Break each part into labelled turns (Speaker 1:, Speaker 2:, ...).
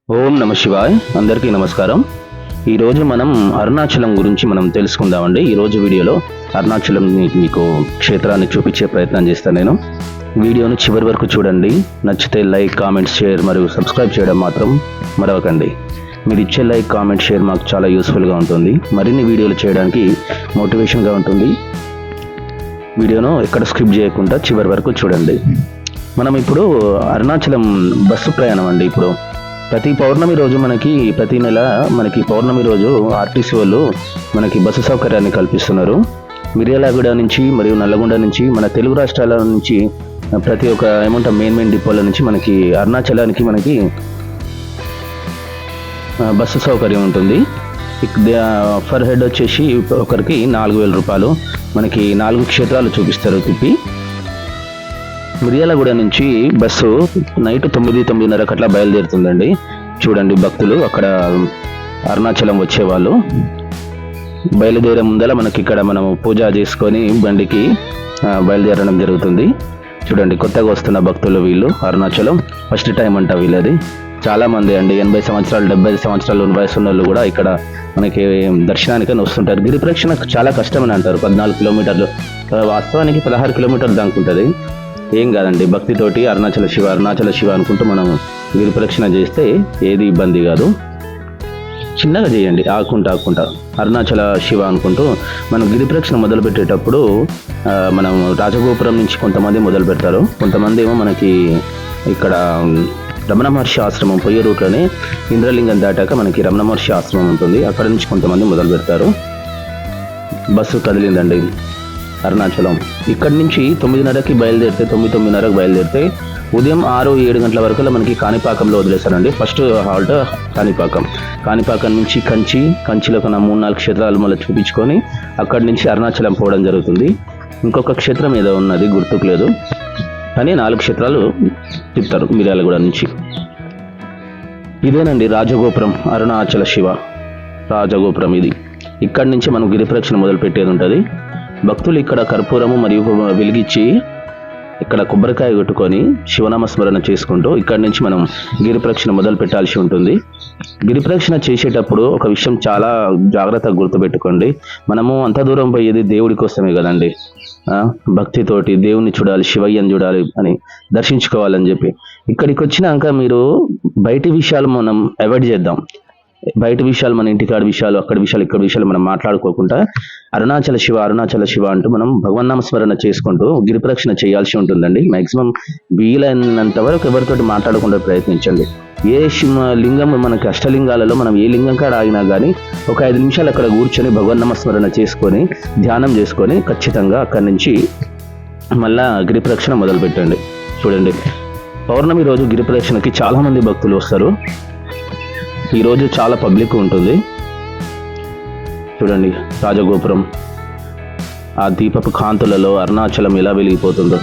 Speaker 1: ఓం నమ శివాయ్. అందరికీ నమస్కారం. ఈరోజు మనం అరుణాచలం గురించి మనం తెలుసుకుందామండి. ఈరోజు వీడియోలో అరుణాచలం మీకు క్షేత్రాన్ని చూపించే ప్రయత్నం చేస్తాను నేను. వీడియోను చివరి వరకు చూడండి. నచ్చితే లైక్, కామెంట్, షేర్ మరియు సబ్స్క్రైబ్ చేయడం మాత్రం మరవకండి. మీరు ఇచ్చే లైక్, కామెంట్, షేర్ మాకు చాలా యూస్ఫుల్గా ఉంటుంది. మరిన్ని వీడియోలు చేయడానికి మోటివేషన్గా ఉంటుంది. వీడియోను ఎక్కడ స్కిప్ చేయకుండా చివరి వరకు చూడండి. మనం ఇప్పుడు అరుణాచలం బస్సు ప్రయాణం అండి. ఇప్పుడు ప్రతి పౌర్ణమి రోజు ప్రతి నెల పౌర్ణమి రోజు ఆర్టీసీ వాళ్ళు మనకి బస్సు సౌకర్యాన్ని కల్పిస్తున్నారు. మిర్యాలగూడ నుంచి మరియు నల్లగొండ నుంచి మన తెలుగు రాష్ట్రాల నుంచి ప్రతి ఒక్క మెయిన్ డిపోల నుంచి అరుణాచలానికి బస్సు సౌకర్యం ఉంటుంది. ఫర్ హెడ్ వచ్చేసి ఒకరికి 4,000 రూపాయలు. మనకి 4 క్షేత్రాలు చూపిస్తారు తిప్పి. మిర్యాలగూడ నుంచి బస్సు నైట్ 9-9:30 అట్లా బయలుదేరుతుందండి. చూడండి, భక్తులు అక్కడ అరుణాచలం వచ్చేవాళ్ళు బయలుదేరే ముందర మనం పూజ చేసుకొని బండికి బయలుదేరడం జరుగుతుంది. చూడండి, కొత్తగా వస్తున్న భక్తులు వీళ్ళు. అరుణాచలం ఫస్ట్ టైం అంట వీళ్ళది. చాలా మంది అండి, 80 సంవత్సరాలు 70 సంవత్సరాలు వయసు ఉన్న వాళ్ళు కూడా ఇక్కడ మనకి దర్శనానికి వస్తుంటారు. గిరి ప్రదక్షిణ చాలా కష్టమని అంటారు. 14 కిలోమీటర్లు, వాస్తవానికి 16 కిలోమీటర్లు దాకా ఉంటుంది. ఏం కాదండి, భక్తితోటి అరుణాచల శివ అనుకుంటూ మనం గిరి ప్రదక్షిణ చేస్తే ఏది ఇబ్బంది కాదు. చిన్నగా చేయండి, ఆకుంటా అరుణాచల శివ అనుకుంటూ మనం గిరి ప్రదక్షిణ మొదలు పెట్టేటప్పుడు మనం రాజగోపురం నుంచి కొంతమంది మొదలు పెడతారు. కొంతమంది ఏమో మనకి ఇక్కడ రమణ మహర్షి ఆశ్రమం పోయే రూట్లోనే ఇంద్రలింగం దాటాక మనకి రమణ మహర్షి ఆశ్రమం ఉంటుంది. అక్కడ నుంచి కొంతమంది మొదలు పెడతారు. బస్సు కదిలిందండి అరుణాచలం. ఇక్కడి నుంచి 9:30కి బయలుదేరితే 9-9:30కి బయలుదేరితే ఉదయం 6-7 గంటల వరకు మనకి కాణిపాకంలో వదిలేస్తారండి. ఫస్ట్ హాల్ట్ కాణిపాకం నుంచి కంచిలో ఒక 3-4 క్షేత్రాలు మళ్ళీ చూపించుకొని అక్కడి నుంచి అరుణాచలం పోవడం జరుగుతుంది. ఇంకొక క్షేత్రం ఏదో ఉన్నది, గుర్తుకు లేదు, కానీ 4 క్షేత్రాలు తిప్పుతారు మిర్యాలగూడ నుంచి. ఇదేనండి రాజగోపురం, అరుణాచల శివ రాజగోపురం ఇది. ఇక్కడి నుంచి మనం గిరి ప్రదక్షిణ మొదలు పెట్టేది ఉంటుంది. భక్తులు ఇక్కడ కర్పూరము మరియు వెలిగించి ఇక్కడ కొబ్బరికాయ కొట్టుకొని శివనామస్మరణ చేసుకుంటూ ఇక్కడి నుంచి మనం గిరి ప్రదక్షిణ మొదలు పెట్టాల్సి ఉంటుంది. గిరి ప్రదక్షిణ చేసేటప్పుడు ఒక విషయం చాలా జాగ్రత్తగా గుర్తుపెట్టుకోండి. మనము అంత దూరం పోయేది దేవుడి కోసమే కదండి. భక్తితోటి దేవుణ్ణి చూడాలి, శివయ్యని చూడాలి అని దర్శించుకోవాలని చెప్పి ఇక్కడికి వచ్చినాక మీరు బయటి విషయాలు మనం అవాయిడ్ చేద్దాం. బయట విషయాలు, మన ఇంటికాడ విషయాలు, అక్కడ విషయాలు, ఇక్కడ విషయాలు మనం మాట్లాడుకోకుండా అరుణాచల శివ అంటూ మనం భగవన్నామస్మరణ చేసుకుంటూ గిరి ప్రదక్షిణ చేయాల్సి ఉంటుందండి. మాక్సిమం వీలైనంత వరకు ఎవరితోటి మాట్లాడకుండా ప్రయత్నించండి. ఏ లింగం మనకి అష్టలింగాలలో మనం ఏ లింగం కాడ ఆగినా కానీ ఒక 5 నిమిషాలు అక్కడ కూర్చొని భగవన్నామస్మరణ చేసుకొని ధ్యానం చేసుకొని ఖచ్చితంగా అక్కడి నుంచి మళ్ళా గిరి ప్రదక్షిణ మొదలు పెట్టండి. చూడండి, పౌర్ణమి రోజు గిరి ప్రదక్షిణకి చాలా మంది భక్తులు వస్తారు. ఈరోజు చాలా పబ్లిక్ ఉంటుంది. చూడండి, రాజగోపురం ఆ దీపపు కాంతులలో అరుణాచలం ఎలా వెలిగిపోతుందో.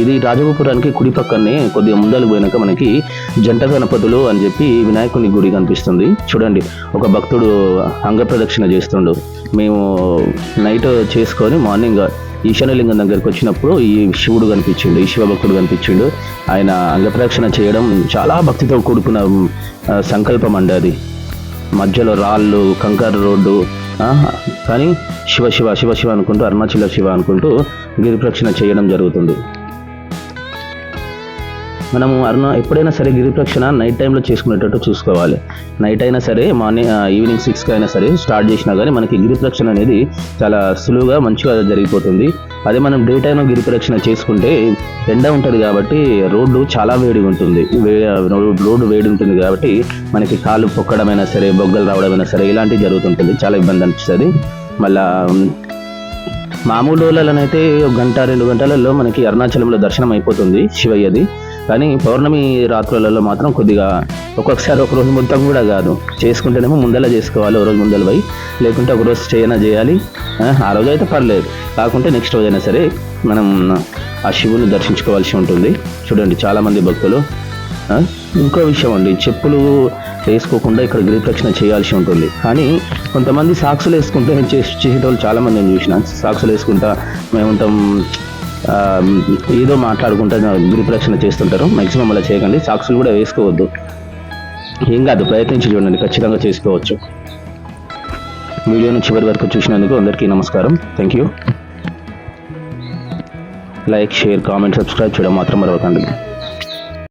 Speaker 1: ఇది రాజగోపురానికి కుడి పక్కనే కొద్దిగా ముందలు పోయినాక మనకి జంట గణపతులు అని చెప్పి వినాయకుని గుడి కనిపిస్తుంది. చూడండి, ఒక భక్తుడు అంగ ప్రదక్షిణ చేస్తుండు. మేము నైట్ చేసుకొని మార్నింగ్ ఈశాన్యలింగం దగ్గరికి వచ్చినప్పుడు ఈ శివుడు కనిపించిండు, ఈ శివభక్తుడు కనిపించిండు. ఆయన అంగప్రదక్షిణ చేయడం చాలా భక్తితో కూడుకున్న సంకల్పం అండి అది. మధ్యలో రాళ్ళు, కంకర రోడ్డు, కానీ శివ అనుకుంటూ అరుణాచల శివ అనుకుంటూ గిరి ప్రదక్షిణ చేయడం జరుగుతుంది. మనము ఎప్పుడైనా సరే గిరి ప్రదక్షిణ నైట్ టైంలో చేసుకునేటట్టు చూసుకోవాలి. నైట్ అయినా సరే, ఈవినింగ్ 6కి అయినా సరే స్టార్ట్ చేసినా కానీ మనకి గిరి ప్రదక్షిణ అనేది చాలా సులువుగా మంచిగా జరిగిపోతుంది. అదే మనం డే టైంలో గిరి ప్రదక్షిణ చేసుకుంటే ఎండ ఉంటుంది కాబట్టి రోడ్డు చాలా వేడిగా ఉంటుంది. రోడ్డు వేడి ఉంటుంది కాబట్టి మనకి కాలు పొక్కడమైనా సరే, బొగ్గలు రావడమైనా సరే ఇలాంటివి జరుగుతుంటుంది. చాలా ఇబ్బంది అనిపిస్తుంది. మళ్ళా మామూలు రోజులనైతే 1-2 గంటలలో మనకి అరుణాచలంలో దర్శనం అయిపోతుంది శివయ్యది. కానీ పౌర్ణమి రాత్రులలో మాత్రం కొద్దిగా ఒక్కొక్కసారి ఒక రోజు మొత్తం కూడా కాదు, చేసుకుంటేనేమో ముందలా చేసుకోవాలి, ఒక రోజు ముందల పోయి, లేకుంటే ఒక రోజు చేయాలి. ఆ రోజు అయితే పర్లేదు, కాకుంటే నెక్స్ట్ రోజు అయినా సరే మనం ఆ శివుని దర్శించుకోవాల్సి ఉంటుంది. చూడండి, చాలామంది భక్తులు. ఇంకో విషయం అండి, చెప్పులు వేసుకోకుండా ఇక్కడ గిరి ప్రదక్షిణ చేయాల్సి ఉంటుంది. కానీ కొంతమంది సాక్సులు వేసుకుంటే చేసేటోళ్ళు చాలామంది నేను చూసిన. సాక్సులు వేసుకుంటా మేముంటాం ఏదో మాట్లాడుకుంటూ గిరి ప్రదక్షిణ చేస్తుంటారు. మ్యాక్సిమం అలా చేయకండి. సాక్సులు కూడా వేసుకోవద్దు. ఏం కాదు, ప్రయత్నించి చూడండి, ఖచ్చితంగా చేసుకోవచ్చు. వీడియోను చివరి వరకు చూసినందుకు అందరికీ నమస్కారం. Thank you. Like, share, comment, subscribe చేయడం మాత్రం మరవకండి.